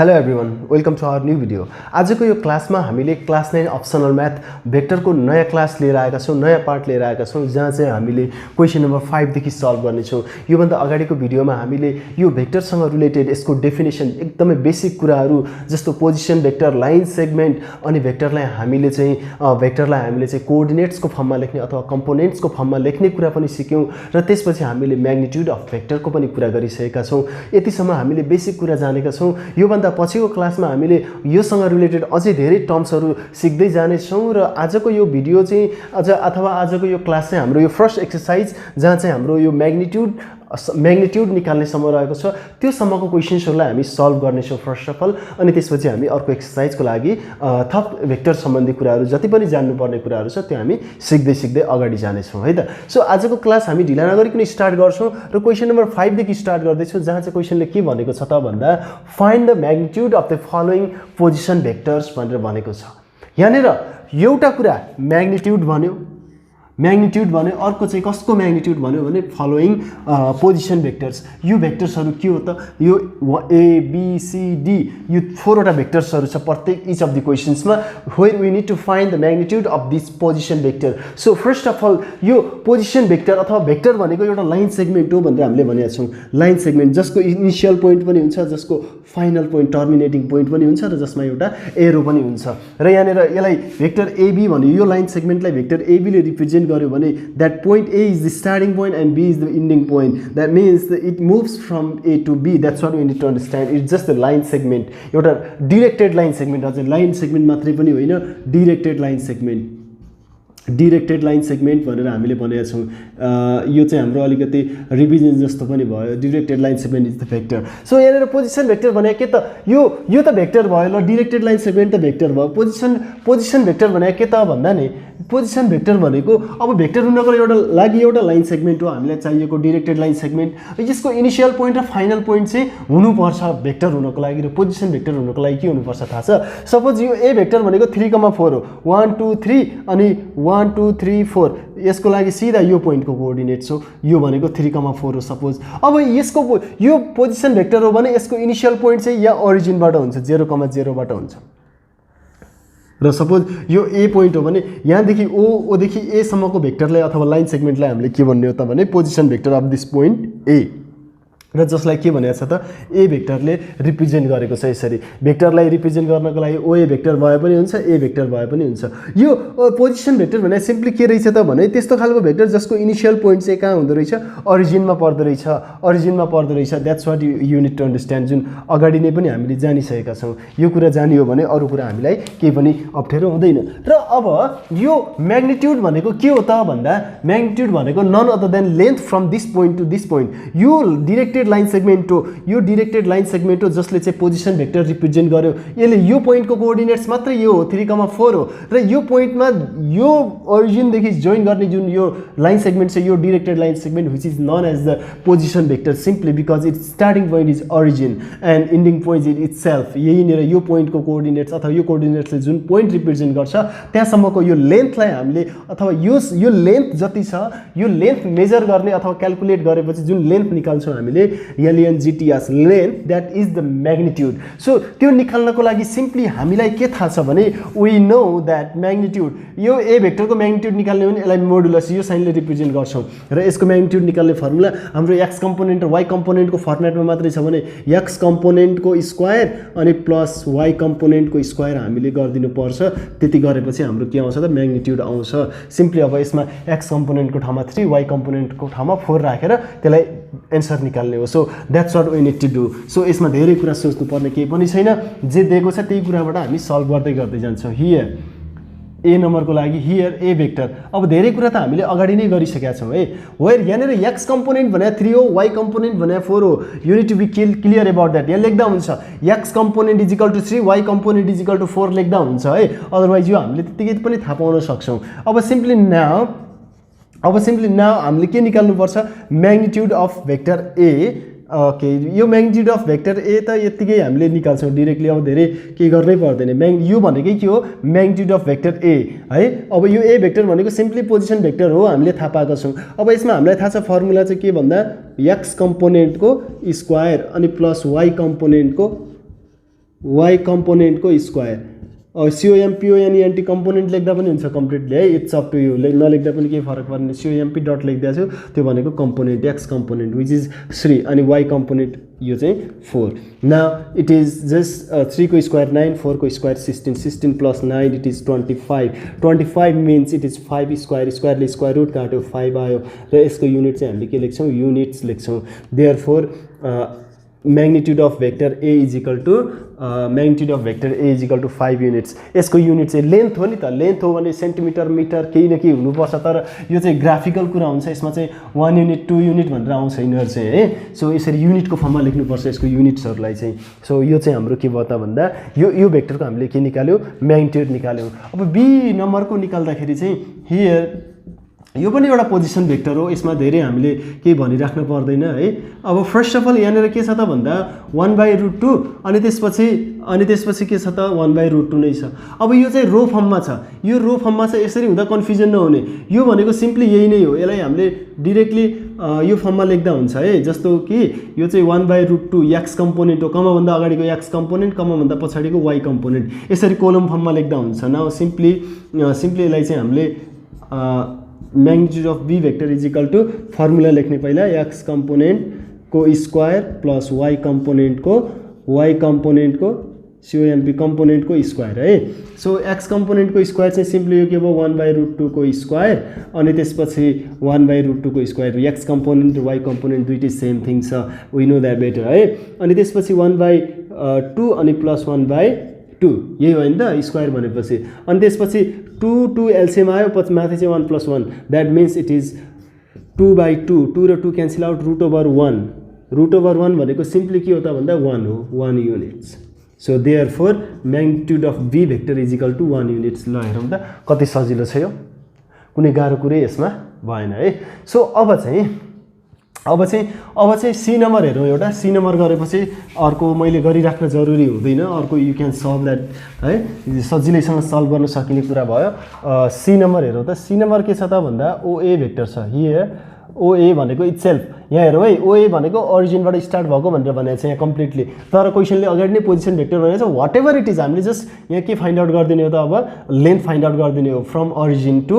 Hello everyone, welcome to our new video. आजको यो क्लासमा हामीले क्लास 9 अप्सनल म्याथ भेक्टरको नयाँ क्लास लिएर आएका छौँ, नयाँ पार्ट लिएर आएका छौँ, जहाँ चाहिँ हामीले क्वेसन नम्बर 5 देखि सल्भ गर्नेछौँ। योभन्दा अगाडिको भिडियोमा हामीले यो भेक्टरसँग रिलेटेड यसको डेफिनेसन एकदमै बेसिक कुराहरू जस्तो पोजिसन भेक्टर, लाइन सेगमेन्ट अनि भेक्टरलाई हामीले चाहिँ कोअर्डिनेट्सको फर्ममा लेख्ने अथवा कम्पोनेन्ट्सको फर्ममा लेख्ने कुरा पनि सिक्यौँ र त्यसपछि हामीले म्याग्निट्युड अफ भेक्टरको पनि कुरा गरिसकेका छौँ। यतिसम्म हामीले बेसिक कुरा जानेका छौँ। योभन्दा पछिको क्लासमा हामीले योसँग रिलेटेड अझै धेरै टर्म्सहरू सिक्दै जानेछौँ र आजको यो भिडियो चाहिँ आजको यो क्लास चाहिँ हाम्रो यो फर्स्ट एक्सर्साइज जहाँ चाहिँ हाम्रो यो म्याग्निट्युड निकाल्ने समय रहेको छ, त्यो सम्मको क्वेसन्सहरूलाई हामी सल्भ गर्नेछौँ फर्स्ट अफ अल। अनि त्यसपछि हामी अर्को एक्सर्साइजको लागि थप भेक्टर सम्बन्धी कुराहरू जति पनि जान्नुपर्ने कुराहरू छ त्यो हामी सिक्दै अगाडि जानेछौँ है त। सो आजको क्लास हामी ढिला नगरिकन स्टार्ट गर्छौँ र क्वेसन नम्बर 5 देखि स्टार्ट गर्दैछौँ, जहाँ चाहिँ क्वेसनले के भनेको छ त भन्दा find the magnitude of the following position vectors भनेर भनेको छ। यहाँनिर एउटा कुरा म्याग्निट्युड भन्यो, अर्को चाहिँ कसको म्याग्निट्युड भन्यो भने फलोइङ पोजिसन भेक्टर्स। यो भेक्टर्सहरू के हो त? यो ABCD यो 4वटा भेक्टर्सहरू छ प्रत्येक इच अफ द क्वेसन्समा, where we need to find the magnitude of this position vector. So first of all यो पोजिसन भेक्टर अथवा भेक्टर भनेको एउटा लाइन सेगमेन्ट हो भनेर हामीले भनेका छौँ। लाइन सेगमेन्ट जसको इनिसियल पोइन्ट पनि हुन्छ, जसको फाइनल पोइन्ट टर्मिनेटिङ पोइन्ट पनि हुन्छ र जसमा एउटा एरो पनि हुन्छ। र यहाँनिर यसलाई भेक्टर AB भन्यो, यो लाइन सेगमेन्टलाई भेक्टर AB ले रिप्रेजेन्ट गर्यो भने that point A is the starting point and B is the ending point. That means that it moves from A to B. That's what we need to understand. It's just a line segment. एउटा directed line segment, अझै line segment मात्रै पनि होइन, directed line segment भनेर हामीले भनेका छौँ। यो चाहिँ हाम्रो अलिकति रिभिजन जस्तो पनि भयो। Directed line segment is the vector. So यहाँनिर पोजिसन भेक्टर भने के त? यो त भेक्टर भयो, ल डिरेक्टेड लाइन सेगमेन्ट त भेक्टर भयो। पोजिसन भेक्टर भने के त भन्दा नि पोजिसन भेक्टर भनेको अब भेक्टर हुनको एउटा लाइन सेगमेन्ट हो, हामीलाई चाहिएको डिरेक्टेड लाइन सेगमेन्ट। यसको इनिसियल पोइन्ट र फाइनल पोइन्ट चाहिँ हुनुपर्छ भेक्टर हुनको लागि, र पोजिसन भेक्टर हुनको लागि के हुनुपर्छ थाहा छ? सपोज यो ए भेक्टर भनेको 3,4 हो, 1 2 3 अनि 1 2 3 4, यसको लागि सिधा यो पोइन्टको कोअर्डिनेट्स हो, यो भनेको 3,4 हो सपोज। अब यो पोजिसन भेक्टर हो भने यसको इनिसियल पोइन्ट चाहिँ यहाँ ओरिजिनबाट हुन्छ, 0,0बाट हुन्छ। र सपोज यो ए पोइन्ट हो भने यहाँदेखि ओदेखि एसम्मको भेक्टरलाई अथवा लाइन सेगमेन्टलाई हामीले के भन्ने हो त भने position vector of this point A, र जसलाई के भनेको छ त ए भेक्टरले रिप्रेजेन्ट गरेको छ। यसरी भेक्टरलाई रिप्रेजेन्ट गर्नको लागि ओए भेक्टर भए पनि हुन्छ, ए भेक्टर भए पनि हुन्छ। यो पोजिसन भेक्टर भने सिम्पली के रहेछ त भने त्यस्तो खालको भेक्टर जसको इनिसियल पोइन्ट चाहिँ कहाँ हुँदो रहेछ? ओरिजिनमा पर्दो रहेछ। That's what you need to understand, जुन अगाडि नै पनि हामीले जानिसकेका छौँ। यो कुरा जानियो भने अरू कुरा हामीलाई केही पनि अप्ठ्यारो हुँदैन। र अब यो म्याग्निट्युड भनेको के हो त भन्दा म्याग्निट्युड भनेको none other than length from this point to this point. यो डिरेक्टेड लाइन सेगमेन्ट हो, जसले चाहिँ पोजिसन भेक्टर रिप्रेजेन्ट गर्यो। यसले यो पोइन्टको कोअर्डिनेट्स मात्रै यो हो, 3,4 हो, र यो पोइन्टमा यो ओरिजिनदेखि जोइन गर्ने जुन यो लाइन सेगमेन्ट छ, यो directed line segment which is known as the position vector simply because its starting point is origin and ending point is itself. यहीँनिर यो पोइन्टको कोअर्डिनेट्स अथवा यो कोअर्डिनेट्सले जुन पोइन्ट रिप्रेजेन्ट गर्छ त्यहाँसम्मको यो लेन्थलाई हामीले अथवा यो लेन्थ जति छ यो लेन्थ मेजर गर्ने अथवा क्यालकुलेट गरेपछि जुन लेन्थ निकाल्छौँ हामीले LNGTS length, that is the magnitude. So त्यो निकाल्नको लागि सिम्पली हामीलाई के थाहा छ भने वी नो द्याट म्याग्निट्युड, यो ए भेक्टरको म्याग्निट्युड निकाल्ने भने यसलाई मोडुलस यो साइनले रिप्रेजेन्ट गर्छौँ, र यसको म्याग्निट्युड निकाल्ने फर्मुला हाम्रो एक्स कम्पोनेन्ट र वाइ कम्पोनेन्टको फर्मेटमा मात्रै छ भने एक्स कम्पोनेन्टको स्क्वायर अनि प्लस वाइ कम्पोनेन्टको स्क्वायर हामीले गरिदिनु पर्छ। त्यति गरेपछि हाम्रो के आउँछ त म्याग्निट्युड आउँछ। सिम्पली अब यसमा एक्स कम्पोनेन्टको ठाउँमा 3, वाइ कम्पोनेन्टको ठाउँमा 4 राखेर त्यसलाई एन्सर निकाल्ने हो। So that's what we need to do. So यसमा धेरै कुरा सोच्नुपर्ने केही पनि छैन, जे दिएको छ त्यही कुराबाट हामी सल्भ गर्दै जान्छौँ। हियर ए नम्बरको लागि हियर ए भेक्टर, अब धेरै कुरा त हामीले अगाडि नै गरिसकेका छौँ है। वेयर यहाँनिर एक्स कम्पोनेन्ट भने 3 हो, वाइ कम्पोनेन्ट भने 4 हो। You need to be clear about that. यहाँ लेख्दा हुन्छ x component is equal to 3, y component is equal to 4 लेख्दा हुन्छ है, अदरवाइज यो हामीले त्यतिकै पनि थाहा पाउन सक्छौँ। अब सिम्पली नाउ हामीले के निकाल्नुपर्छ? Magnitude of vector A. Okay, यो म्याग्निट्युड अफ भेक्टर ए त यतिकै हामीले निकाल्छौँ डिरेक्टली, अब धेरै केही गर्नै पर्दैन। यो भनेकै के हो? म्याग्निट्युड अफ भेक्टर ए है। अब यो ए भेक्टर भनेको सिम्पली पोजिसन भेक्टर हो, हामीले थाहा पाएका छौँ। अब यसमा हामीलाई थाहा छ फर्मुला चाहिँ के भन्दा एक्स कम्पोनेन्टको स्क्वायर अनि प्लस वाइ कम्पोनेन्टको वाइ कम्पोनेन्टको स्क्वायर सिओएमपिओएनइएनटी कम्पोनेन्ट लेख्दा पनि हुन्छ कम्प्लिटली है इट्स अप टु यु नलेख्दा पनि केही फरक पर्दैन सिओएमपी डट लेखिदिएको छु त्यो भनेको component x component which is 3 अनि वाइ कम्पोनेन्ट यो चाहिँ 4 नाउ इट इज जस्ट 3 को स्क्वायर 9 4 को square 16 16 plus 9 it is 25 means it is 5 स्क्वायरले स्क्वायर रुट काट्यो 5 आयो र यसको युनिट चाहिँ हामीले के लेख्छौँ युनिट्स लेख्छौँ therefore magnitude of vector A is equal to 5 units यसको युनिट चाहिँ लेन्थ हो नि त लेन्थ हो भने सेन्टिमिटर मिटर केही न केही हुनुपर्छ तर यो चाहिँ ग्राफिकल कुरा हुन्छ यसमा चाहिँ 1 युनिट 2 युनिट भनेर आउँछ यिनीहरू चाहिँ है सो यसरी युनिटको फर्ममा लेख्नुपर्छ यसको युनिट्सहरूलाई चाहिँ सो यो चाहिँ हाम्रो के भयो त भन्दा यो भेक्टरको हामीले के निकाल्यो म्याग्निट्युड निकाल्यौँ अब बी नम्बरको निकाल्दाखेरि चाहिँ हियर यो पनि एउटा पोजिसन भेक्टर हो यसमा धेरै हामीले केही भनिराख्नु पर्दैन है अब फर्स्ट अफ अल यहाँनिर के छ त भन्दा 1/√2 अनि त्यसपछि के छ त 1/√2 नै छ अब यो चाहिँ रो फर्ममा छ यो रो फर्ममा छ यसरी हुँदा कन्फ्युजन नहुने यो भनेको सिम्पली यही नै हो यसलाई हामीले डिरेक्टली यो फर्ममा लेख्दा हुन्छ है जस्तो कि यो चाहिँ 1/√2 एक्स कम्पोनेन्ट हो कमाभन्दा अगाडिको एक्स कम्पोनेन्ट कमाभन्दा पछाडिको वाइ कम्पोनेन्ट यसरी कोलम फर्ममा लेख्दा हुन्छ नाउ सिम्पली यसलाई चाहिँ हामीले magnitude of b vector is equal to formula लेख्ने पहिला x कंपोनेंट को स्क्वायर प्लस y कंपोनेंट को COMP कंपोनेंट को स्क्वायर है सो x कंपोनेंट को स्क्वायर चाहिँ सिम्पली यो के भयो 1/√2 को स्क्वायर अनि त्यसपछि 1/√2 को square x component y component दुईटै सेम थिङ छ वी नो दैट बेटर है अनि त्यसपछि 1/2 अनि प्लस 1/2 यही हो नि त स्क्वायर भनेपछि अनि त्यसपछि 2 एलसीएम आयो पछि माथि चाहिँ 1 + 1 दैट मीन्स इट इज 2/2 2 र 2 क्यान्सल आउट √1 भनेको सिम्पली के हो त भन्दा 1 हो 1 units so therefore magnitude of b vector is equal to 1 units ल हेरौँ त कति सजिलो छ यो कुनै गाह्रो कुरै यसमा भएन है सो अब चाहिँ सी नम्बर हेरौँ एउटा सी नम्बर गरेपछि अर्को मैले गरिराख्न जरुरी हुँदैन अर्को यु क्यान सल्भ द्याट है सजिलैसँग सल्भ गर्न सकिने कुरा भयो सी नम्बर हेरौँ त सी नम्बर के छ त भन्दा ओए भेक्टर छ हियर ओए भनेको इटसेल्फ यहाँ हेरौँ है ओए भनेको ओरिजिनबाट स्टार्ट भएको भनेर भनेको छ यहाँ कम्प्लिटली तर क्वेसनले अगाडि नै पोजिसन भेक्टर भनेको छ वाट एभर इट इज हामीले जस्ट यहाँ के फाइन्ड आउट गरिदिने हो त अब लेन्थ फाइन्ड आउट गरिदिने हो from origin to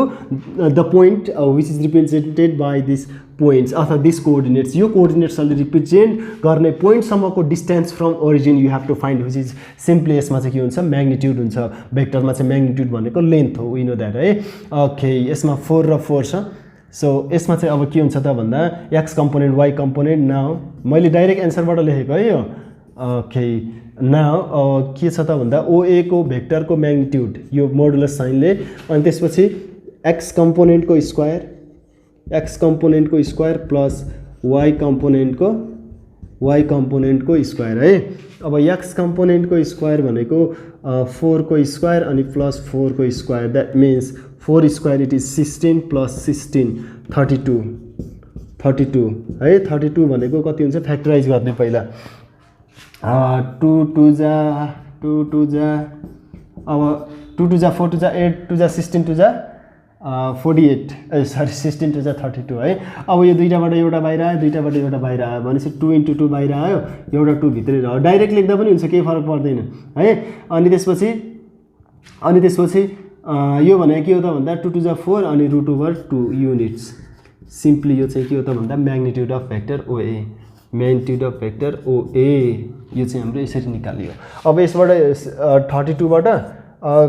the point which is represented by this points अथवा दिस कोअर्डिनेट्स यो कोअर्डिनेट्सहरूले रिप्रेजेन्ट गर्ने पोइन्टसम्मको distance from origin you have to find which is simply यसमा चाहिँ के हुन्छ म्याग्निट्युड हुन्छ भेक्टरमा चाहिँ म्याग्निट्युड भनेको लेन्थ हो वी नो द्याट है ओके यसमा 4 र 4 छ सो यसमा चाहिँ अब के हुन्छ त भन्दा x component why component now मैले डाइरेक्ट एन्सरबाट लेखेको है यो ओके नाउ के छ त भन्दा ओए को भेक्टरको म्याग्निट्युड यो मोडुलस साइनले अनि त्यसपछि एक्स कम्पोनेन्टको स्क्वायर प्लस वाइ कम्पोनेन्टको स्क्वायर है अब एक्स कम्पोनेन्टको स्क्वायर भनेको 4 को स्क्वायर अनि प्लस 4 को square that means 4 square it is 16 plus 16 32 है 32 भनेको कति हुन्छ फ्याक्टराइज गर्ने पहिला 2 2 जा अब 2 2 जा 4 2 जा 8 2 जा 16 2 जा 48 सरी 16 2 जा 32 है अब यो दुईटाबाट एउटा बाहिर आयो दुईटाबाट एउटा बाहिर आयो भनेपछि 2 × 2 बाहिर आयो एउटा 2 भित्रै रह्यो डाइरेक्ट लेख्दा पनि हुन्छ केही फरक पर्दैन है अनि त्यसपछि यो भनेको के हो त भन्दा 2 2 जा 4 अनि √2 युनिट्स सिम्पली यो चाहिँ के हो त भन्दा म्याग्निट्युड अफ भेक्टर ओए यो चाहिँ हाम्रो यसरी निकालियो अब यसबाट 32बाट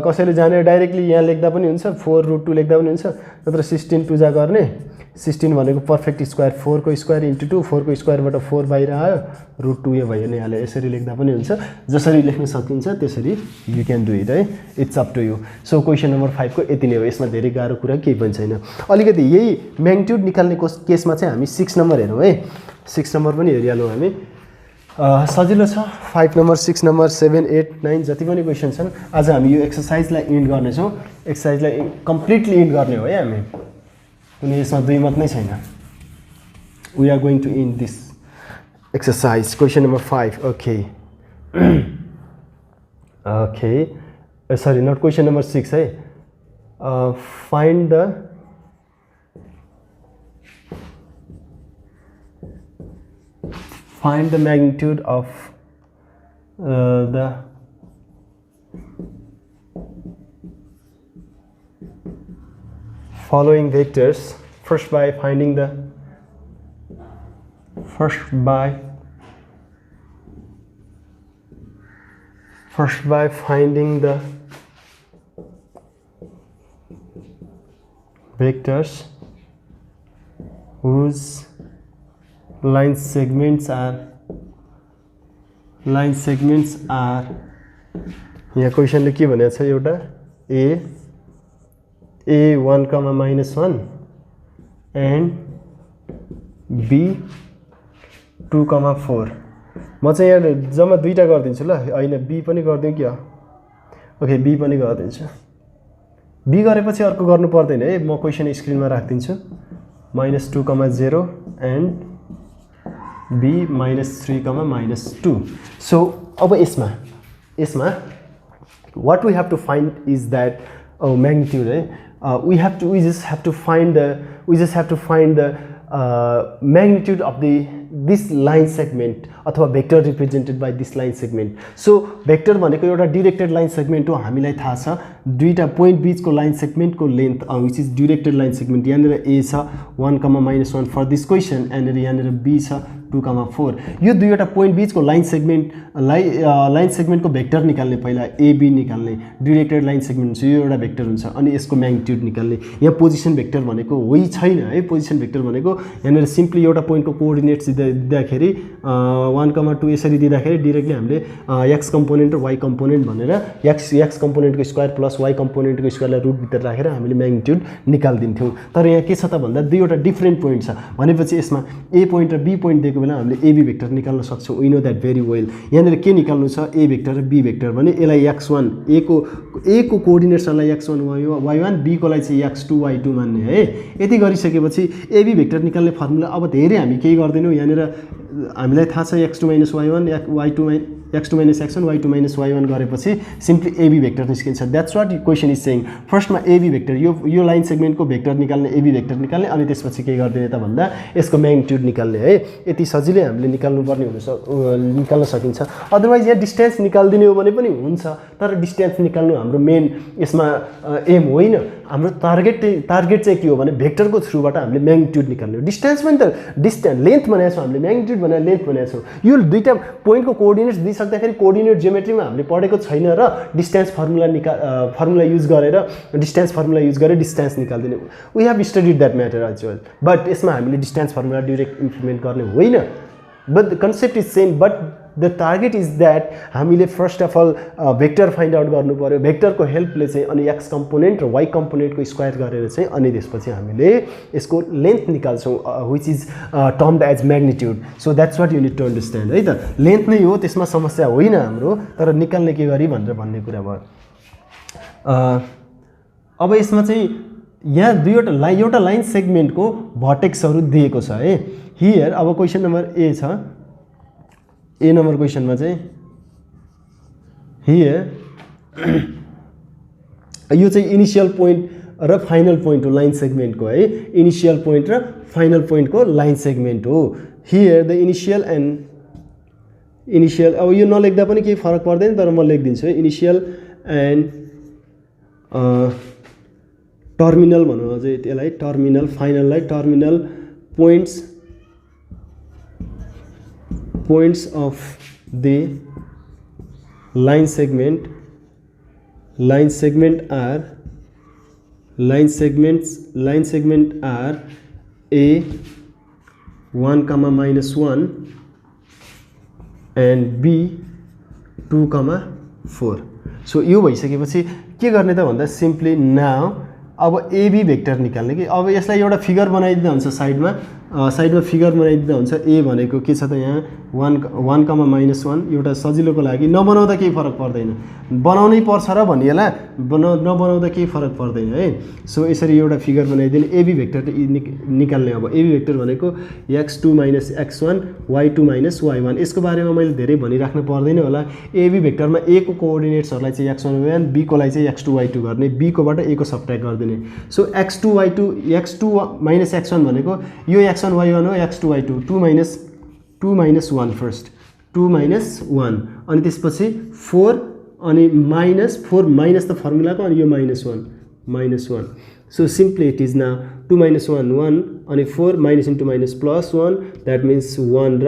कसैले जाने डाइरेक्टली यहाँ लेख्दा पनि हुन्छ 4√2 लेख्दा पनि हुन्छ नत्र 16 2 जा गर्ने 16 भनेको पर्फेक्ट स्क्वायर 4 को स्क्वायर × 2 4 को स्क्वायरबाट 4 बाहिर आयो √2 यो भयो नि हाले यसरी लेख्दा पनि हुन्छ जसरी लेख्न सकिन्छ त्यसरी यु क्यान डु इट है it's up to you so question number 5 को यति नै हो यसमा धेरै गाह्रो कुरा केही पनि छैन अलिकति यही म्याग्निट्युड निकाल्ने केसमा चाहिँ हामी 6 नम्बर हेरौँ है 6 नम्बर पनि हेरिहालौँ हामी सजिलो छ 5 नम्बर 6 नम्बर 7 8 9 जति पनि क्वेसन छन् आज हामी यो एक्सरसाइजलाई इन्ड गर्नेछौँ एक्सरसाइजलाई कम्प्लिटली इन्ड गर्ने हो है हामी कुनै यसमा दुई मत नै छैन we are going to end this exercise question number 5 okay sorry not question number 6 है find the magnitude of the following vectors first by finding the vectors whose line segments are यहाँ क्वेशनले के भनेको छ एउटा a1, -1 and b2, 4 म चाहिँ यहाँ जम्मा दुईटा गरिदिन्छु ल हैन b पनि गर्दिउँ कि ओके b पनि गरिदिन्छु b गरेपछि अर्को गर्नु पर्दैन है म क्वेशन स्क्रिनमा राख्दिन्छु -2, 0 and b -3, -2 सो अब यसमा what we have to find is that magnitude we just have to find the magnitude of this line segment अथवा vector represented by this line segment so vector भनेको एउटा directed line segment हो हामीलाई थाहा छ दुईटा पोइन्ट बीचको line सेगमेन्टको length which is directed line segment यहाँनिर a छ 1, -1 for this question and यहाँनिर b छ 2, 4 यो दुईवटा पोइन्ट बीचको लाइन सेगमेन्टको भेक्टर निकाल्ने पहिला ab निकाल्ने डाइरेक्टेड लाइन सेगमेन्ट हुन्छ यो एउटा भेक्टर हुन्छ अनि यसको म्याग्निट्युड निकाल्ने यहाँ पोजिसन भेक्टर भनेको होइ छैन है पोजिसन भेक्टर भनेको यहाँनिर सिम्पली एउटा पोइन्टको कोअर्डिनेट्स दिँदाखेरि 1, 2 यसरी दिँदाखेरि डाइरेक्टली हामीले x कम्पोनेन्ट र y कम्पोनेन्ट भनेर x कम्पोनेन्टको स्क्वायर प्लस y कम्पोनेन्टको स्क्वायरलाई रुट भित्र राखेर हामीले म्याग्निट्युड निकाल्दिन्थ्यौं तर यहाँ के छ त भन्दा दुईवटा डिफरेन्ट पोइन्ट छ भनेपछि यसमा a पोइन्ट र b पोइन्ट दिएको बेला हामीले ab भेक्टर निकाल्न सक्छौं we know that very well यहाँनिर के निकाल्नु छ a भेक्टर र b भेक्टर भने यसलाई x1 a को कोअर्डिनेट्सलाई x1 y1 b को लागि चाहिँ x2 y2 मान्ने है यति गरिसकेपछि ab भेक्टर निकाल्ने फर्मुला अब धेरै हामी केही गर्दैनौं यहाँनिर हामीलाई थाहा छ x2 - y1 x2 - x1 y2 - y1 गरेपछि सिम्पली ab भेक्टर निस्किन्छ that's what question is saying फर्स्टमा ab भेक्टर यो लाइन सेगमेन्टको भेक्टर निकाल्ने ab भेक्टर निकाल्ने अनि त्यसपछि के गर्दिने त भन्दा यसको म्याग्निट्युड निकाल्ने है यति सजिलै हामीले निकाल्न सकिन्छ अदरवाइज यहाँ डिस्टेन्स निकाल्दिने हो भने पनि हुन्छ तर डिस्टेन्स निकाल्नु हाम्रो मेन यसमा एम होइन हाम्रो टार्गेट चाहिँ के हो भने भेक्टरको थ्रुबाट हामीले म्याग्निट्युड निकाल्ने हो डिस्टेन्स पनि त लेन्थ भनेको छौं हामीले म्याग्निट्युड भनेर लेन्थ भनेको छौं यो दुईटा पोइन्टको कोअर्डिनेट्स दिइसक्दाखेरि कोअर्डिनेट जियोमेट्रीमा हामीले पढेको छैन र डिस्टेन्स फर्मुला युज गरेर डिस्टेन्स निकाल्दिने we have studied that matter as well but यसमा हामीले डिस्टेन्स फर्मुला डाइरेक्ट इम्प्लिमेन्ट गर्ने होइन but the concept is same but the target is that हामीले first of all vector find out गर्नु पर्यो भेक्टरको हेल्पले चाहिँ अनि x कम्पोनेन्ट र y कम्पोनेन्टको स्क्वायर गरेर चाहिँ अनि त्यसपछि हामीले यसको लेन्थ निकाल्छौं which is termed as magnitude so that's what you need to understand है त लेन्थ नै हो त्यसमा समस्या होइन हाम्रो तर निकाल्ने के गरी भनेर भन्ने कुरा भयो अब यसमा चाहिँ यहाँ एउटा लाइन सेगमेन्टको भर्टेक्सहरु दिएको छ है हियर अब क्वेशन नम्बर ए छ ए नम्बर क्वेशनमा चाहिँ हियर यो चाहिँ इनिशियल पोइन्ट र फाइनल पोइन्ट हो लाइन सेगमेन्टको है इनिशियल पोइन्ट र फाइनल पोइन्टको लाइन सेगमेन्ट हो हियर द इनिशियल अब यो नलेख्दा पनि केही फरक पर्दैन तर म लेख्दिन्छु है इनिशियल एन्ड टर्मिनल भनौँ अझै त्यसलाई टर्मिनल फाइनललाई terminal points of the line segments are a 1, -1 and b 2, 4 so यो भइसकेपछि के गर्ने त भन्दा सिम्पली नाउ अब ab भेक्टर निकाल्ने कि अब यसलाई एउटा फिगर बनाइदिँदा हुन्छ साइडमा फिगर बनाइदिँदा हुन्छ a भनेको के छ त यहाँ 1, -1 एउटा सजिलोको लागि नबनाउँदा केही फरक पर्दैन बनाउनै पर्छ र भनिएला नबनाउँदा केही फरक पर्दैन है सो यसरी एउटा फिगर बनाइदिने ab भेक्टर निकाल्ने अब ab भेक्टर भनेको x2 - x1 y2 - y1 यसको बारेमा मैले धेरै भनिराख्न पर्दैन होला ab भेक्टरमा a को कोअर्डिनेट्सहरुलाई चाहिँ x1 y1 b को लागि चाहिँ x2 y2 गर्ने b कोबाट a को सबट्र्याक्ट गरिदिने सो x2 - x1 भनेको यो x1 y1 हो x2 y2 2 - 1 फर्स्ट 2 - 1 अनि त्यसपछि 4 अनि -4 माइनस द फर्मुलाको अनि यो -1 so simply it is now 2 - 1 1 अनि 4 minus into minus plus 1 that means 1 र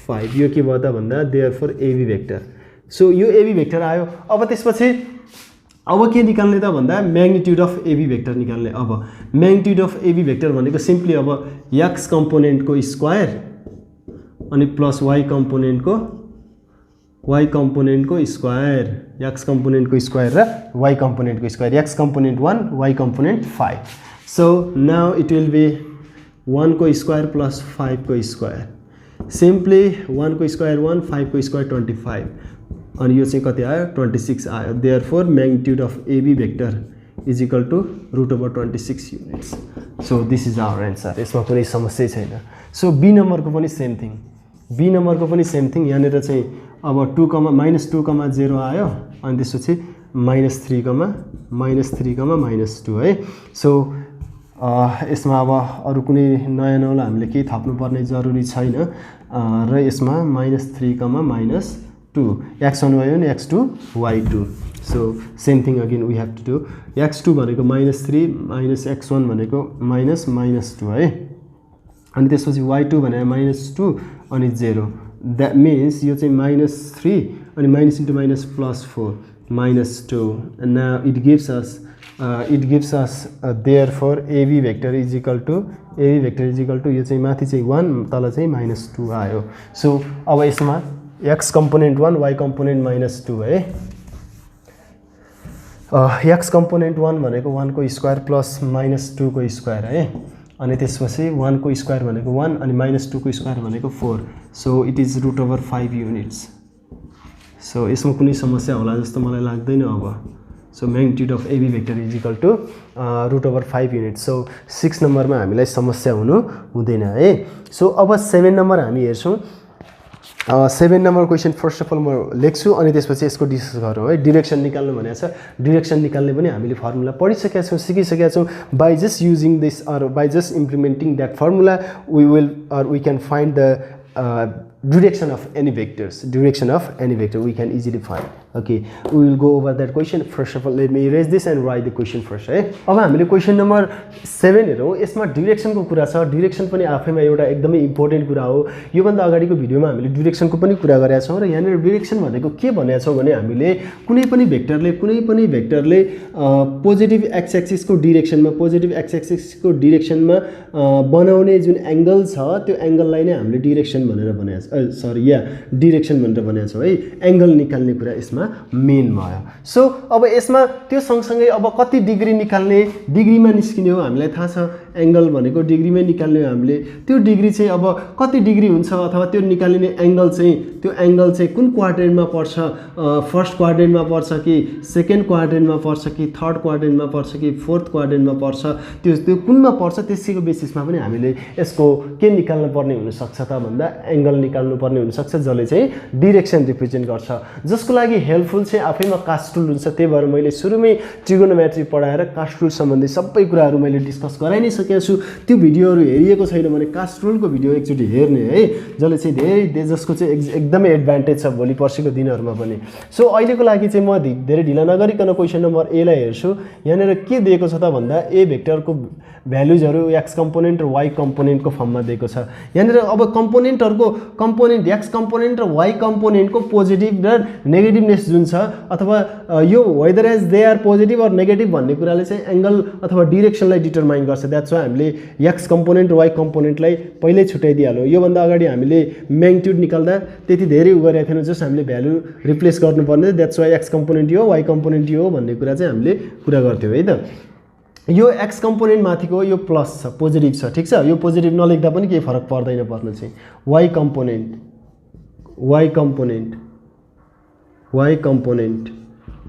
5 यो के भयो त भन्दा देयरफोर एबी भेक्टर सो यो एबी भेक्टर आयो अब त्यसपछि अब के निकाल्ने त भन्दा म्याग्निट्युड अफ एबी भेक्टर निकाल्ने अब म्याग्निट्युड अफ एबी भेक्टर भनेको सिम्पली अब x कम्पोनेन्टको स्क्वायर अनि प्लस y कम्पोनेन्टको स्क्वायर x कम्पोनेन्टको स्क्वायर र y कम्पोनेन्टको square x component 1 y component 5 so now it will be 1 को स्क्वायर प्लस 5 को स्क्वायर सिम्पली 1 को स्क्वायर 1 5 को स्क्वायर 25 अनि यो चाहिँ कति आयो 26 आयो therefore magnitude of AB vector is equal to √26 units so this is our answer यसमा कुनै समस्या छैन सो बी नम्बरको पनि सेम थिङ यहाँनिर चाहिँ अब -2, -0 आयो अनि त्यसपछि -3, -2 है सो यसमा अब अरू कुनै नयाँ नौला हामीले केही थप्नुपर्ने जरुरी छैन र यसमा -3, -2 x1 y1 x2 y2 so same thing again we have to do x2 भनेको -3 माइनस x1 भनेको -2 है अनि त्यसपछि y2 भने -2 अनि 0 द्याट मिन्स यो चाहिँ -3 अनि minus into minus plus 4 -2 and now it gives us therefore AB vector is equal to यो चाहिँ माथि चाहिँ 1 तल चाहिँ -2 आयो सो अब यसमा x कम्पोनेन्ट 1 y कम्पोनेन्ट -2 है x कम्पोनेन्ट 1 भनेको 1 को स्क्वायर प्लस -2 को स्क्वायर है अनि त्यसपछि 1 को स्क्वायर भनेको 1 अनि -2 को स्क्वायर भनेको 4 so it is √5 units so यसमा कुनै समस्या होला जस्तो मलाई लाग्दैन अब so magnitude of AB vector is equal to √5 units so 6 नम्बरमा हामीलाई समस्या हुँदैन है सो अब 7 नम्बर हामी हेर्छौँ 7 number question first of all म लेख्छु अनि त्यसपछि यसको डिस्कस गरौँ है डिरेक्सन निकाल्नु भनेको छ डिरेक्सन निकाल्ने पनि हामीले फर्मुला पढिसकेका छौँ सिकिसकेका छौँ by just using this or by just implementing that formula we can find the direction of any vector we can easily find okay we will go over that question first of all let me erase this and write the question first है अब हामीले question number 7 हेरौँ यसमा डिरेक्सनको कुरा छ direction पनि आफैमा एउटा एकदमै इम्पोर्टेन्ट कुरा हो योभन्दा अगाडिको भिडियोमा हामीले डिरेक्सनको पनि कुरा गरेका छौँ र यहाँनिर डिरेक्सन भनेको के भनेका छौँ भने हामीले कुनै पनि भेक्टरले पोजिटिभ एक्स एक्सिसको डिरेक्सनमा बनाउने जुन एंगल छ त्यो एंगललाई नै हामीले डिरेक्सन भनेर भनेका डिरेक्सन भनेर भनेको छौँ है एंगल निकाल्ने कुरा यसमा मेन भयो सो अब यसमा त्यो सँगसँगै अब कति डिग्री निकाल्ने डिग्रीमा निस्किने हो हामीलाई थाहा छ एंगल भनेको डिग्रीमै निकाल्ने हो हामीले त्यो डिग्री चाहिँ अब कति डिग्री हुन्छ अथवा त्यो निकालिने एंगल चाहिँ कुन क्वाड्रेन्टमा पर्छ फर्स्ट क्वाड्रेन्टमा पर्छ कि सेकेन्ड क्वाड्रेन्टमा पर्छ कि थर्ड क्वाड्रेन्टमा पर्छ कि फोर्थ क्वाड्रेन्टमा पर्छ त्यो कुनमा पर्छ त्यसैको बेसिसमा पनि हामीले यसको के निकाल्न पर्ने हुनसक्छ त भन्दा एंगल निकाल्नु पर्ने हुनसक्छ जसले चाहिँ डिरेक्सन रिप्रेजेन्ट गर्छ जसको लागि हेल्पफुल चाहिँ आफैमा कास्ट रुल हुन्छ त्यही भएर मैले सुरुमै ट्रिगोनोमेट्री पढाएर कास्ट रुल सम्बन्धी सबै कुराहरू मैले डिस्कस गराइ नै सकेको छु त्यो भिडियोहरू हेरिएको छैन भने कास्ट रुलको भिडियो एकचोटि हेर्ने है जसले चाहिँ जसको चाहिँ एकदमै एडभान्टेज छ भोलि पर्सिको दिनहरूमा पनि सो अहिलेको लागि चाहिँ म धेरै ढिला नगरिकन क्वेसन नम्बर ए लाई हेर्छु यहाँनिर के दिएको छ त भन्दा ए भेक्टरको भ्यालुजहरू एक्स कम्पोनेन्ट र वाइ कम्पोनेन्टको फर्ममा दिएको छ यहाँनिर अब कम्पोनेन्ट एक्स कम्पोनेन्ट र वाइ कम्पोनेन्टको पोजिटिभ र नेगेटिभनेस जुन छ अथवा यो whether as they are positive or negative भन्ने कुराले चाहिँ एंगल अथवा डिरेक्सनलाई डिटरमाइन गर्छ द्याट्स वाइ हामीले एक्स कम्पोनेन्ट र वाइ कम्पोनेन्टलाई पहिल्यै छुट्याइदिइहाल्यौँ योभन्दा अगाडि हामीले म्याग्निट्युड निकाल्दा त्यति धेरै गरेका थिएनौँ जस्ट हामीले भ्यालु रिप्लेस गर्नुपर्ने द्याट्स वाइ एक्स कम्पोनेन्ट यो वाइ कम्पोनेन्ट यो भन्ने कुरा चाहिँ हामीले कुरा गर्थ्यौँ है त यो एक्स कम्पोनेन्ट माथिको यो प्लस छ पोजिटिभ छ ठिक छ यो पोजिटिभ नलेख्दा पनि केही फरक पर्दैन पर्न चाहिँ y component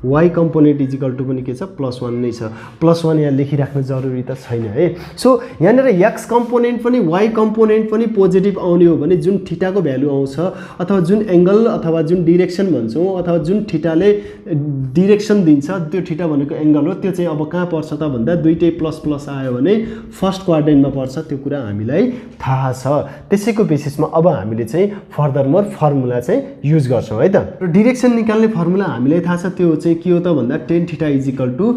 y component is equal to पनि के छ +1 नै छ। +1 यहाँ लेखिराख्नु जरुरी त छैन है। सो यहाँनिर x कम्पोनेन्ट पनि y कम्पोनेन्ट पनि पोजिटिभ आउने हो भने जुन थीटाको भ्यालु आउँछ अथवा जुन एंगल अथवा जुन डिरेक्सन भन्छौँ अथवा जुन थीटाले डिरेक्सन दिन्छ त्यो थीटा भनेको एंगल हो, त्यो चाहिँ अब कहाँ पर्छ त भन्दा दुईटै प्लस प्लस आयो भने फर्स्ट क्वाड्रेन्टमा पर्छ, त्यो कुरा हामीलाई थाहा छ। त्यसैको बेसिसमा अब हामीले चाहिँ फर्दर मोर फर्मुला चाहिँ युज गर्छौँ है त। र डिरेक्सन निकाल्ने फर्मुला हामीलाई थाहा छ, त्यो चाहिँ के हो त भन्दा tan theta is equal to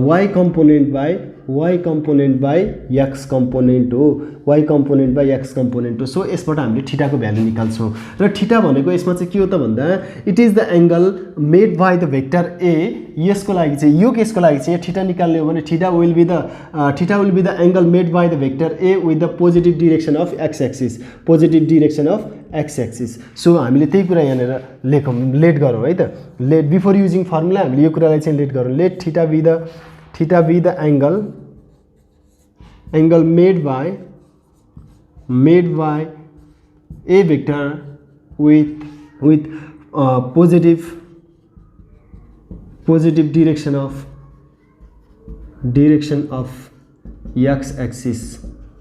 y component by x component हो, y component by x component हो। सो यसबाट हामीले थीटाको भ्यालु निकाल्छौँ र थीटा भनेको यसमा चाहिँ के हो त भन्दा it is the angle made by the vector a। यसको लागि चाहिँ यो केसको लागि चाहिँ थीटा निकाल्ने हो भने theta will be the angle made by the vector a with the positive direction of x axis, positive direction of x axis. So हामीले त्यही कुरा यहाँनिर लेट गरौँ है त। लेट बिफोर युजिङ फर्मुला हामीले यो कुरालाई चाहिँ लेट गरौँ। Let theta be the angle made by a vector with positive direction of x axis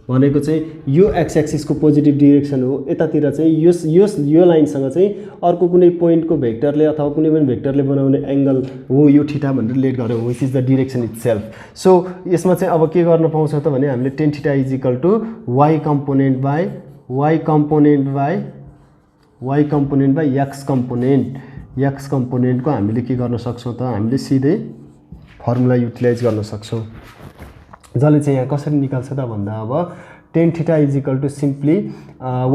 भनेको चाहिँ यो x एक्सिस को पोजिटिभ डिरेक्सन हो। यतातिर चाहिँ यो लाइनसँग चाहिँ अर्को कुनै पोइन्टको भेक्टरले अथवा कुनै पनि भेक्टरले बनाउने एंगल हो यो थीटा भनेर लेट गऱ्यौँ, which is the direction itself. So यसमा चाहिँ अब के गर्न पाउँछौँ त भने हामीले tan theta is equal to y component by x कम्पोनेन्टको हामीले के गर्न सक्छौँ त हामीले सिधै फर्मुला युटिलाइज गर्न सक्छौँ, जसले चाहिँ यहाँ कसरी निकाल्छ त भन्दा अब tan theta is equal to simply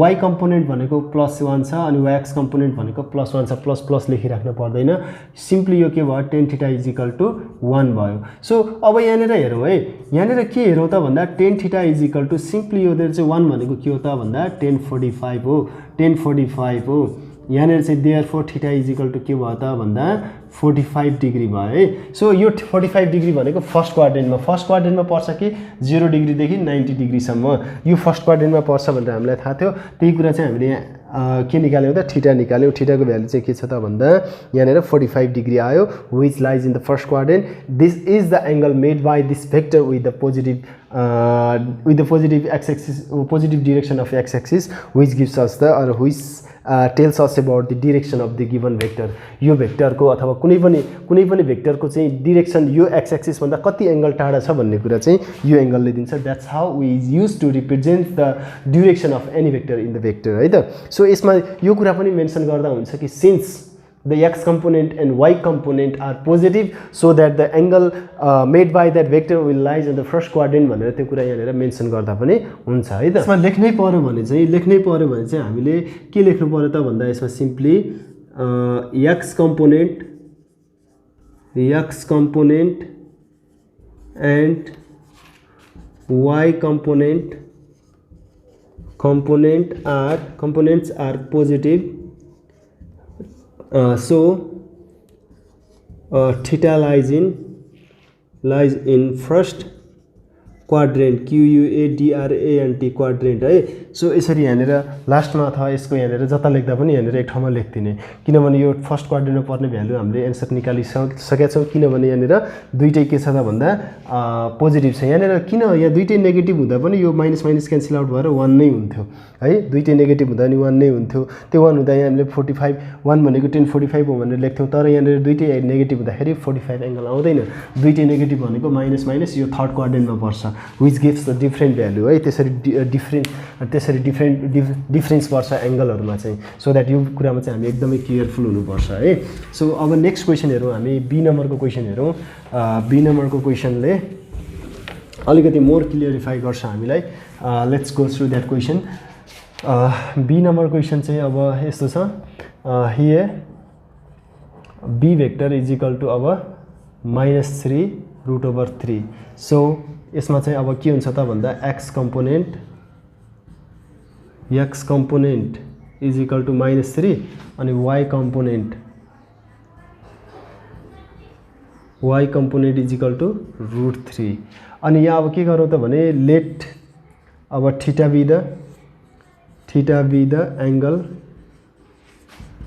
y component भनेको +1 छ अनि x कम्पोनेन्ट भनेको +1 छ, प्लस लेखिराख्नु पर्दैन। सिम्पली यो के भयो tan theta is equal to 1 भयो। सो अब यहाँनिर हेरौँ है, यहाँनिर के हेरौँ त भन्दा tan theta is equal to simply यो चाहिँ 1 भनेको के हो त भन्दा tan 45 हो। यहाँनिर चाहिँ therefore theta is equal to के भयो त भन्दा 45 डिग्री भयो है। सो यो 45 डिग्री भनेको फर्स्ट क्वाड्रेन्टमा पर्छ कि 0 डिग्रीदेखि 90 डिग्रीसम्म यो फर्स्ट क्वाड्रेन्टमा पर्छ भनेर हामीलाई थाहा थियो। त्यही कुरा चाहिँ हामीले के निकाल्यौँ त थीटा निकाल्यौँ। थीटाको भ्यालु चाहिँ के छ त भन्दा यहाँनिर 45 डिग्री आयो, which lies in the first quadrant. This is the angle made by this vector with the positive x axis, positive direction of x axis, which gives us the which tells us about the direction of the given vector. यो भेक्टरको अथवा कुनै पनि भेक्टरको चाहिँ direction यो x axis भन्दा कति angle टाढा छ भन्ने कुरा चाहिँ यो एंगलले दिन्छ। That's how we use to represent the direction of any vector in the vector है त। सो यसमा यो कुरा पनि मेन्सन गर्दा हुन्छ कि since the x component and y component are positive so that the angle made by that vector will lies in the first quadrant भनेर त्यो कुरा यहाँनिर मेन्सन गर्दा पनि हुन्छ है त। यसमा लेख्नै पर्यो भने चाहिँ हामीले के लेख्नु पर्यो त भन्दा यसमा simply x component and y components are positive. So theta lies in first quadrant QUADRANT quadrant है। सो यसरी यहाँनिर लास्टमा अथवा यसको यहाँनिर जता लेख्दा पनि यहाँनिर एक ठाउँमा लेख्दिने, किनभने यो फर्स्ट क्वाड्रेन्टमा पर्ने भ्यालु हामीले एन्सर निकालिसकेका छौँ। किनभने यहाँनिर दुईटै के छ त भन्दा पोजिटिभ छ। यहाँनिर किन यहाँ दुईटै नेगेटिभ हुँदा पनि यो माइनस क्यान्सल आउट भएर 1 नै हुन्थ्यो है। दुईटै नेगेटिभ हुँदा नि 1 नै हुन्थ्यो। त्यो 1 हुँदा यहाँ हामीले 45 1 भनेको tan 45 हो भनेर लेख्थ्यौँ, तर यहाँनिर दुईटै नेगेटिभ हुँदाखेरि 45 एंगल आउँदैन। दुईटै नेगेटिभ भनेको माइनस यो थर्ड क्वाड्रेन्टमा पर्छ, which gives the different value है। त्यसरी डिफ्रेन्स पर्छ एंगलहरुमा चाहिँ। सो दैट यो कुरामा चाहिँ हामी एकदमै केयरफुल हुनुपर्छ है। सो अब नेक्स्ट क्वेसन हेरौँ हामी, बी नम्बरको क्वेसन हेरौँ। बी नम्बरको क्वेसनले अलिकति मोर क्लियरिफाई गर्छ हामीलाई। Let's go through that question. B number question चाहिँ अब यस्तो छ, here B vector is equal to अब -3√3। सो यसमा चाहिँ अब के हुन्छ त भन्दा x component is equal to -3 अनि y component is equal to √3। अनि यहाँ अब के गरौँ त भने लेट अब theta be the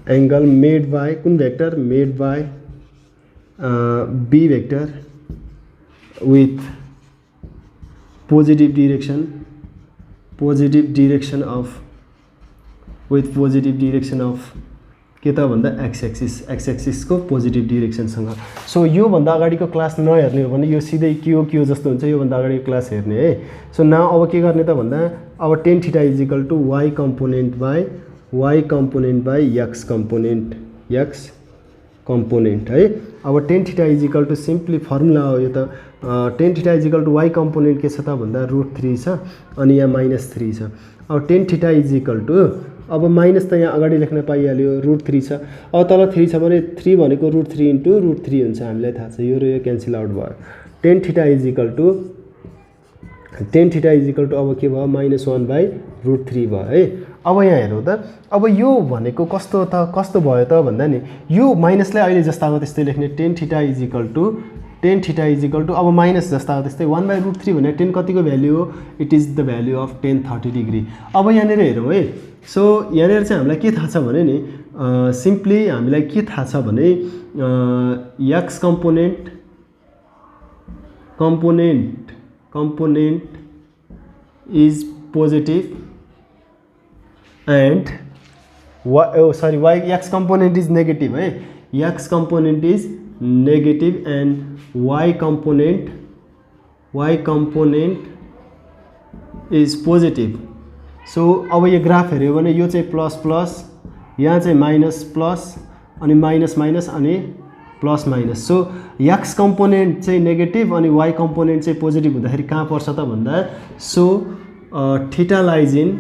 angle made by कुन भेक्टर, made by B vector with positive direction of के त भन्दा एक्स एक्सिसको पोजिटिभ डिरेक्सनसँग। सो योभन्दा अगाडिको क्लास नहेर्ने हो भने यो सिधै क्यू जस्तो हुन्छ, योभन्दा अगाडिको क्लास हेर्ने है। सो नाउ अब के गर्ने त भन्दा अब tan theta is equal to Y component by X component है। अब tan theta is equal to simply formula हो यो त, tan theta is equal to Y component के छ त भन्दा √3 छ अनि यहाँ -3 छ। अब tan theta is equal to अब माइनस त यहाँ अगाडि लेख्न पाइहाल्यो, √3 छ। अब तल 3 छ भने 3 भनेको √3 × √3 हुन्छ, हामीलाई थाहा छ। यो र यो क्यान्सल आउट भयो। Tan theta is equal to अब के भयो -1/√3 भयो है। अब यहाँ हेरौँ त, अब यो भनेको कस्तो भयो त भन्दा नि यो माइनसलाई अहिले जस्ताको त्यस्तै लेख्ने। Tan theta is equal to अब माइनस जस्ताको त्यस्तै 1/√3 भने 10 कतिको भ्याल्यु हो? It is the value of 10 30 degree. अब यहाँनिर हेरौँ है। सो यहाँनिर चाहिँ हामीलाई के थाहा छ भने नि सिम्पली हामीलाई के थाहा छ भने X component is positive and Y X component is negative है। X component is negative and Y component is positive. So अब यो ग्राफ हेऱ्यो भने यो चाहिँ प्लस यहाँ चाहिँ माइनस अनि माइनस अनि प्लस। सो एक्स कम्पोनेन्ट चाहिँ नेगेटिभ अनि वाई कम्पोनेन्ट चाहिँ पोजिटिभ हुँदाखेरि कहाँ पर्छ त भन्दा सो थीटा लाइज इन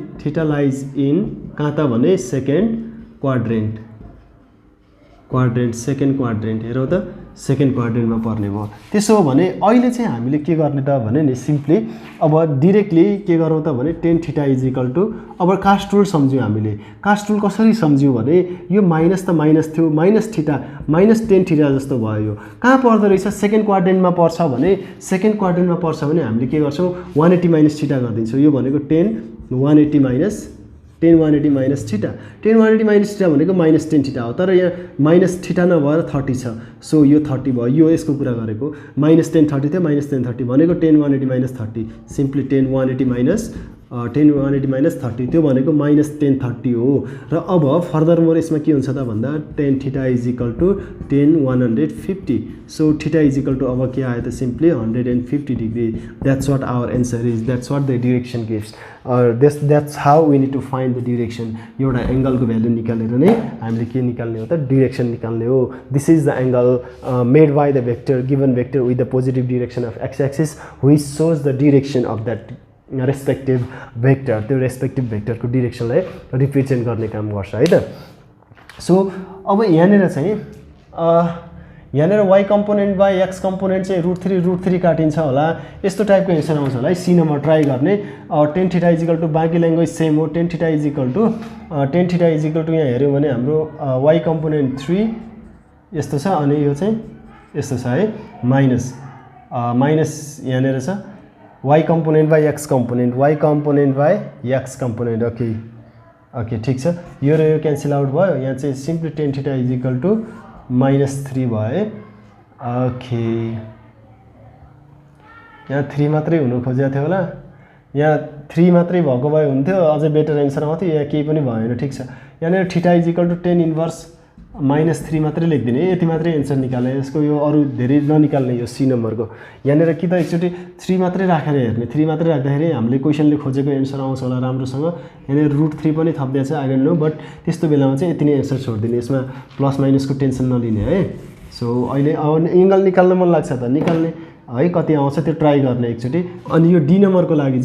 कहाँ त भने सेकेन्ड क्वाड्रेन्ट हेरौँ त सेकेन्ड क्वाड्रेन्टमा पर्ने भयो। त्यसो हो भने अहिले चाहिँ हामीले के गर्ने त भने नि सिम्पली अब डिरेक्टली के गरौँ त भने tan theta is equal to अब कास्ट रुल सम्झ्यौँ हामीले। कास्ट रुल कसरी सम्झ्यौँ भने यो माइनस त माइनस थियो, -10 थीटा जस्तो भयो। यो कहाँ पर्दो रहेछ? सेकेन्ड क्वाड्रेन्टमा पर्छ भने हामीले के गर्छौँ 180 माइनस थीटा गरिदिन्छौँ। यो भनेको 10 180 माइनस थीटा। 10 180 माइनस थीटा भनेको -10 थीटा हो, तर यहाँ माइनस थीटा नभएर 30 छ। सो यो 30 भयो, यो यसको कुरा गरेको। -10 30 थियो, -10 30 भनेको 10 180 माइनस 30। सिम्पली 10 180 माइनस 30 त्यो भनेको -10 30 हो। र अब फर्दर मोर यसमा के हुन्छ त भन्दा tan theta is equal to 10 150। So theta is equal to अब के आयो त simply 150 degree. That's what our answer is, that's what the direction gives. That's how we need to find the direction. एउटा एङ्गलको भ्यालु निकालेर नै हामीले के निकाल्ने हो त डिरेक्सन निकाल्ने हो। This is the angle made by the vector given vector with the positive direction of X axis which shows the direction of that respective vector. त्यो रेस्पेक्टिभ भेक्टरको डिरेक्सनलाई रिप्रेजेन्ट गर्ने काम गर्छ है त। सो अब यहाँनिर चाहिँ यहाँनिर Y component by X component चाहिँ √3 काटिन्छ होला, यस्तो टाइपको एन्सर आउँछ होला है। सी नम्बर ट्राई गर्ने। Tan theta is equal to बाँकी ल्याङ्ग्वेज सेम हो। Tan theta is equal to यहाँ हेऱ्यौँ भने हाम्रो वाई कम्पोनेन्ट 3 यस्तो छ अनि यो चाहिँ यस्तो छ है, माइनस यहाँनिर छ Y component by X component okay ठिक छ। यो र यो क्यान्सल आउट भयो। यहाँ चाहिँ simply tan theta is equal to -3 भयो है। ओके यहाँ 3 मात्रै हुनु खोजेको थियो होला, यहाँ 3 मात्रै भएको भए हुन्थ्यो, अझै बेटर एन्सर आउँथ्यो। यहाँ केही पनि भएन, ठिक छ। यहाँनिर theta is equal to 10 inverse -3 मात्रै लेखिदिने, यति मात्रै एन्सर निकाल्ने। यसको यो अरू धेरै ननिकाल्ने यो सी नम्बरको। यहाँनिर कि त एकचोटि 3 मात्रै राखेर हेर्ने, 3 मात्रै राख्दाखेरि हामीले क्वेसनले खोजेको एन्सर आउँछ होला राम्रोसँग। यहाँनिर √3 पनि थप्दैछ, आई डोन्ट नो, बट त्यस्तो बेलामा चाहिँ यति नै एन्सर छोडिदिने, यसमा प्लस माइनसको टेन्सन नलिने है। सो अहिले एङ्गल निकाल्न मन लाग्छ त निकाल्ने है, कति आउँछ त्यो ट्राई गर्ने एकचोटि। अनि यो डी नम्बरको लागि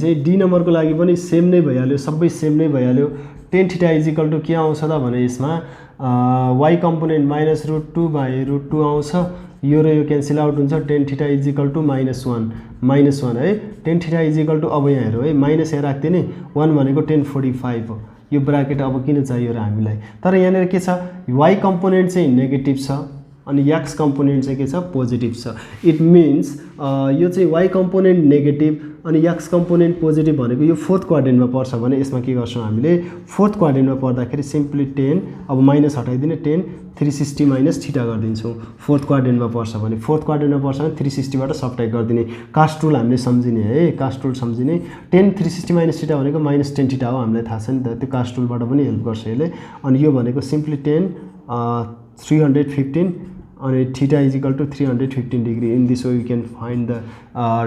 पनि सेम नै भइहाल्यो, सबै सेम नै भइहाल्यो। Tan theta is equal to के आउँछ त भने यसमा वाई कम्पोनेन्ट -√2/√2 आउँछ। यो र यो क्यान्सल आउट हुन्छ। Tan theta is equal to -1 है। Tan theta is equal to अब यहाँ हेरौँ है, माइनस यहाँ राख्दिने, 1 भनेको 1045 हो। यो ब्राकेट अब किन चाहियो र हामीलाई? तर यहाँनिर के छ, वाई कम्पोनेन्ट चाहिँ नेगेटिभ छ अनि x कम्पोनेन्ट चाहिँ के छ पोजिटिभ छ इट मिन्स यो चाहिँ y कम्पोनेन्ट नेगेटिभ अनि x कम्पोनेन्ट पोजिटिभ भनेको यो फोर्थ क्वाड्रेन्टमा पर्छ भने यसमा के गर्छौँ हामीले फोर्थ क्वाड्रेन्टमा पर्दाखेरि सिम्पली 10 अब माइनस हटाइदिने 10 360 माइनस थीटा गरिदिन्छौँ फोर्थ क्वाड्रेन्टमा पर्छ भने फोर्थ क्वाड्रेन्टमा पर्छ भने 360 बाट सबट्र्याक्ट गरिदिने कास्ट रुल हामीले सम्झिने है कास्ट रुल सम्झिने 10 360 माइनस थीटा भनेको माइनस 10 थीटा हो हामीलाई थाहा छ नि त त्यो कास्ट रुलबाट पनि हेल्प गर्छ यसले अनि यो भनेको simply 10 315 and theta is equal to 315 degree. In this way we can find the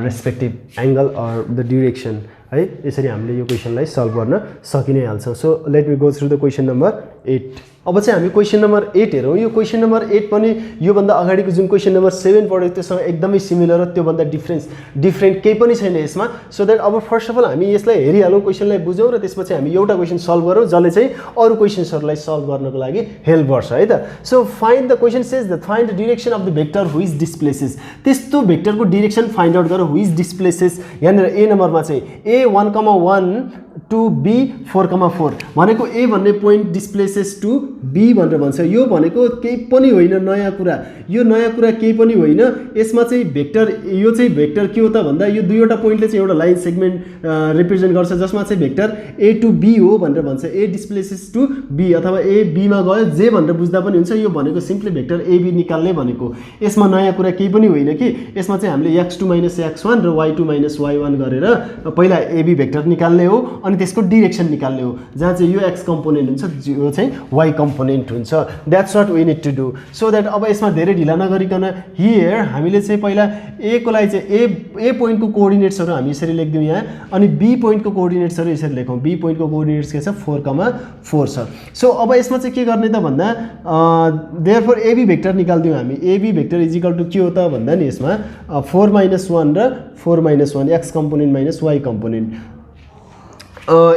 respective angle or the direction. है यसरी हामीले यो क्वेशनलाई सल्भ गर्न सकिनै हाल्छौँ. So let me go through the question number 8. अब चाहिँ हामी क्वेशन नम्बर 8 हेरौँ. यो क्वेशन नम्बर 8 पनि योभन्दा अगाडिको जुन क्वेशन नम्बर 7 पढ्यो त्योसँग एकदमै सिमिलर र त्योभन्दा डिफ्रेन्ट केही पनि छैन यसमा. सो द्याट अब फर्स्ट अफ अल हामी यसलाई हेरिहालौँ, क्वेशनलाई बुझौँ र त्यसपछि हामी एउटा क्वेशन सल्भ गरौँ जसले चाहिँ अरू क्वेशन्सहरूलाई सल्भ गर्नको लागि हेल्प गर्छ है त. So find the question says the find the direction of the vector who is displaces. त्यस्तो भेक्टरको डिरेक्सन फाइन्ड आउट गर हु इज डिस्प्लेसेस. यहाँनिर ए नम्बरमा चाहिँ ए 1,1 टु बी 4,4 भनेको ए भन्ने पोइन्ट डिस्प्लेसेस टु बी भनेर भन्छ. यो भनेको केही पनि होइन, नयाँ कुरा. यो नयाँ कुरा केही पनि होइन. यसमा चाहिँ भेक्टर, यो चाहिँ भेक्टर के हो त भन्दा यो दुईवटा पोइन्टले चाहिँ एउटा लाइन सेगमेन्ट रिप्रेजेन्ट गर्छ जसमा चाहिँ भेक्टर ए टु बी हो भनेर भन्छ. ए डिस्प्लेसेस टु बी अथवा ए बीमा गयो जे भनेर बुझ्दा पनि हुन्छ. यो भनेको सिम्पली भेक्टर एबी निकाल्ने भनेको. यसमा नयाँ कुरा केही पनि होइन कि. यसमा चाहिँ हामीले x2 माइनस x1 र y2 माइनस y1 गरेर पहिला एबी भेक्टर निकाल्ने हो अनि त्यसको डिरेक्सन निकाल्ने हो. जहाँ चाहिँ यो x कम्पोनेन्ट हुन्छ यो चाहिँ y कम्पोनेन्ट हुन्छ. That's what we need to do. So that अब यसमा धेरै ढिला नगरिकन हियर हामीले चाहिँ पहिला ए को लागि चाहिँ ए पोइन्टको कोअर्डिनेट्सहरू हामी यसरी लेख्दिउँ यहाँ अनि बी पोइन्टको कोअर्डिनेट्सहरू यसरी लेखौँ. बी पोइन्टको कोअर्डिनेट्स के छ 4,4 छ. सो अब यसमा चाहिँ के गर्ने त भन्दा देयरफोर एबी भेक्टर निकाल्दिउँ हामी. AB vector is equal to के हो त भन्दा नि यसमा 4 माइनस 1 र 4 minus 1 x component minus y component.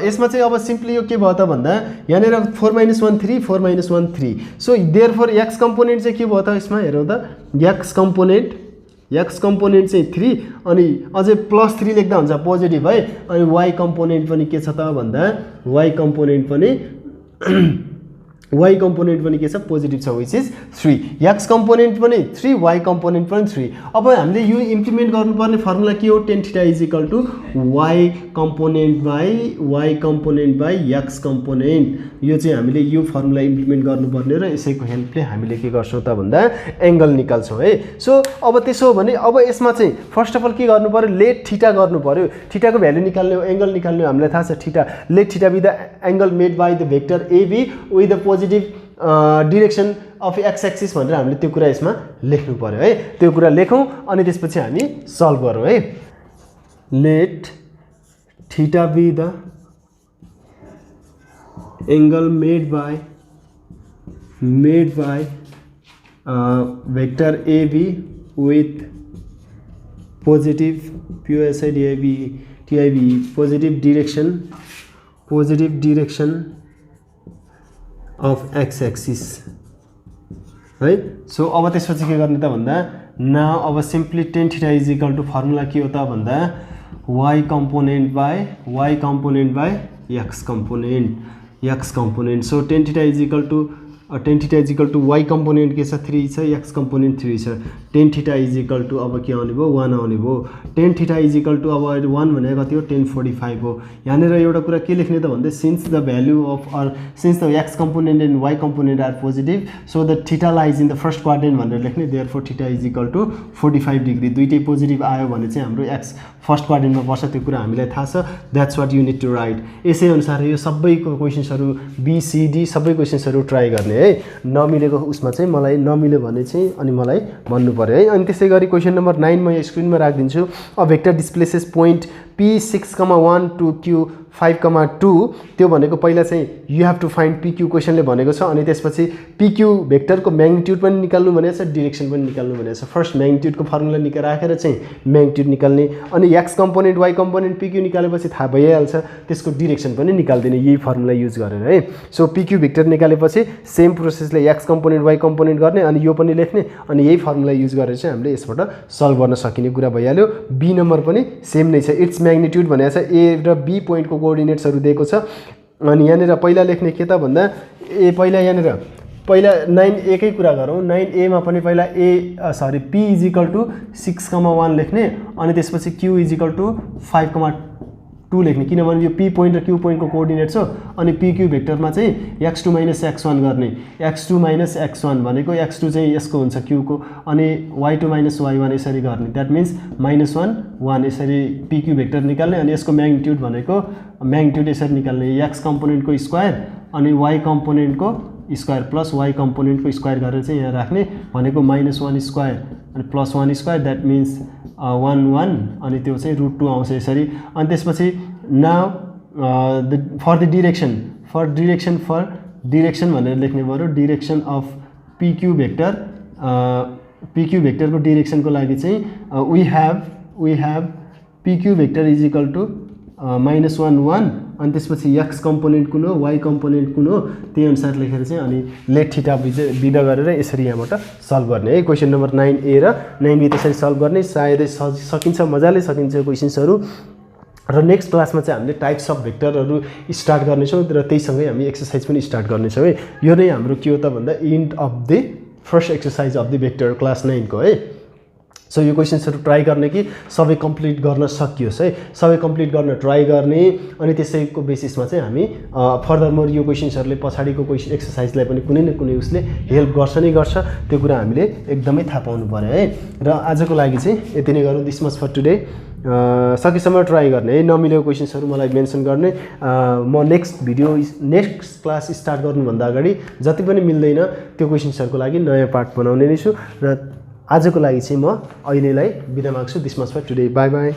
यसमा चाहिँ अब सिम्पली यो के भयो त भन्दा यहाँनिर 4 minus 1 3 4 minus 1 3. So therefore x component चाहिँ के भयो त यसमा हेरौँ त. एक्स कम्पोनेन्ट चाहिँ 3 अनि अझै प्लस 3 लेख्दा हुन्छ पोजिटिभ है. अनि वाइ कम्पोनेन्ट पनि के छ त भन्दा वाइ कम्पोनेन्ट पनि के छ पोजिटिभ छ विच इज 3. एक्स कम्पोनेन्ट पनि 3 वाइ कम्पोनेन्ट पनि 3. अब हामीले यो इम्प्लिमेन्ट गर्नुपर्ने फर्मुला के हो. Tan theta is equal to Y component by X component. यो चाहिँ हामीले यो फर्मुला इम्प्लिमेन्ट गर्नुपर्ने र यसैको हेल्पले हामीले के गर्छौँ त भन्दा एङ्गल निकाल्छौँ है. सो अब त्यसो हो भने अब यसमा चाहिँ फर्स्ट अफ अल के गर्नु पऱ्यो लेट थीटा गर्नु पऱ्यो. थीटाको भ्यालु निकाल्ने हो, एङ्गल निकाल्ने हो. हामीलाई थाहा छ theta let theta be the angle made by the vector AB with the positive direction of X axis भनेर हामीले त्यो कुरा यसमा लेख्नु पऱ्यो है. त्यो कुरा लेखौँ अनि त्यसपछि हामी सल्भ गरौँ है. Let theta be the angle made by vector AB with positive POSIDIB positive direction of X axis है. सो अब त्यसपछि के गर्ने त भन्दा नाउ अब simply tan theta is equal to formula के हो त भन्दा Y component by X component. So tan theta is equal to Y component के छ 3 छ, एक्स कम्पोनेन्ट 3 छ. Tan theta is equal to अब के आउने भयो 1 आउने भयो. Tan theta is equal to अब 1 भनेको कति हो 1045 हो. यहाँनिर एउटा कुरा के लेख्ने त भन्दा since the value of or since the X component and Y component are positive so the theta lies in the first quadrant भनेर लेख्ने. Therefore theta is equal to 45 degree. दुइटै पोजिटिभ आयो भने चाहिँ हाम्रो एक्स फर्स्ट क्वाड्रेन्टमा पर्छ. त्यो कुरा हामीलाई थाहा छ. That's what you need to write. यसै अनुसार यो सबैको क्वेसन्सहरू BCD सबै क्वेसन्सहरू ट्राई गर्ने है. नमिलेको उसमा चाहिँ मलाई नमिल्यो भने चाहिँ अनि मलाई भन्नु पऱ्यो है. अनि त्यसै गरी क्वेसन नम्बर 9 म स्क्रिनमा राखिदिन्छु. A vector displaces point P6,1 to Q5,2 त्यो भनेको पहिला चाहिँ you have to find PQ क्वेसनले भनेको छ. अनि त्यसपछि PQ भेक्टरको म्याग्निट्युड पनि निकाल्नु भनेको छ, डिरेक्सन पनि निकाल्नु भनेको छ. फर्स्ट म्याग्निट्युडको फर्मुला राखेर चाहिँ म्याग्निट्युड निकाल्ने अनि X component why component PQ निकालेपछि थाहा भइहाल्छ त्यसको डिरेक्सन पनि निकाल्दिने यही फर्मुला युज गरेर है. सो PQ भेक्टर निकालेपछि सेम प्रोसेसले एक्स कम्पोनेन्ट वाइ कम्पोनेन्ट गर्ने अनि यो पनि लेख्ने अनि यही फर्मुला युज गरेर चाहिँ हामीले यसबाट सल्भ गर्न सकिने कुरा भइहाल्यो. बी नम्बर पनि सेम नै छ. इट्स म्याग्निट्युड भनेको छ ए र बी पोइन्टको कोअर्डिनेट्सहरू दिएको छ. अनि यहाँनिर पहिला लेख्ने के त भन्दा पहिला यहाँनिर पहिला 9a कै कुरा गरौँ 9a मा पनि पहिला p इजिकल टु 6,1 लेख्ने अनि त्यसपछि q इजिकल टु 5,2 लेख्ने किनभने यो p पोइन्ट र q पोइन्टको कोअर्डिनेट छ अनि pq भेक्टरमा चाहिँ x2 - x1 गर्ने x2 - x1 भनेको x2 चाहिँ यसको हुन्छ q को अनि y2 - y1 यसरी गर्ने द्याट मिन्स -1 1 यसरी pq भेक्टर निकाल्ने अनि यसको म्याग्निट्युड भनेको म्याग्निट्युड यसरी निकाल्ने x कम्पोनेन्टको स्क्वायर अनि y कम्पोनेन्टको स्क्वायर प्लस y कम्पोनेन्टको स्क्वायर गरेर चाहिँ यहाँ राख्ने भनेको -1 स्क्वायर अनि +1 स्क्वायर द्याट मिन्स 1 1 अनि त्यो चाहिँ √2 आउँछ यसरी अनि त्यसपछि नाउ फर द डिरेक्सन भनेर लेख्ने भयो डिरेक्सन अफ pq भेक्टरको डिरेक्सनको लागि चाहिँ we have pq vector is equal to -1 1 अनि त्यसपछि x कम्पोनेन्ट कुन हो y कम्पोनेन्ट कुन हो त्यही अनुसार लेखेर चाहिँ अनि लेट थीटा बिदा गरेर यसरी यहाँबाट सल्भ गर्ने है क्वेसन नम्बर 9a र 9b त्यसरी सल्भ गर्ने सायदै सकिन्छ मजाले सकिन्छ क्वेसन्सहरू र नेक्स्ट क्लासमा चाहिँ हामीले टाइप्स अफ भेक्टरहरू स्टार्ट गर्नेछौँ र त्यहीसँगै हामी एक्सर्साइज पनि स्टार्ट गर्नेछौँ है यो नै हाम्रो के हो त भन्दा and of the first exercise of the vector class 9 को है सो यो क्वेसन्सहरू ट्राई गर्ने कि सबै कम्प्लिट गर्न सकियोस् है सबै कम्प्लिट गर्न ट्राई गर्ने अनि त्यसैको बेसिसमा चाहिँ हामी फर्दर मोर यो क्वेसन्सहरूले पछाडिको क्वेसन एक्सर्साइजलाई पनि कुनै न कुनै उसले हेल्प गर्छ नै गर्छ त्यो कुरा हामीले एकदमै थाहा पाउनु पर्यो है र आजको लागि चाहिँ यति नै गरौँ दिस मच फर टुडे सकेसम्म ट्राई गर्ने है नमिलेको क्वेसन्सहरू मलाई मेन्सन गर्ने म नेक्स्ट क्लास स्टार्ट गर्नुभन्दा अगाडि जति पनि मिल्दैन त्यो क्वेसन्सहरूको लागि नयाँ पार्ट बनाउने नै छु र आजको लागि चाहिँ म अहिलेलाई बिदा माग्छु this much for today bye by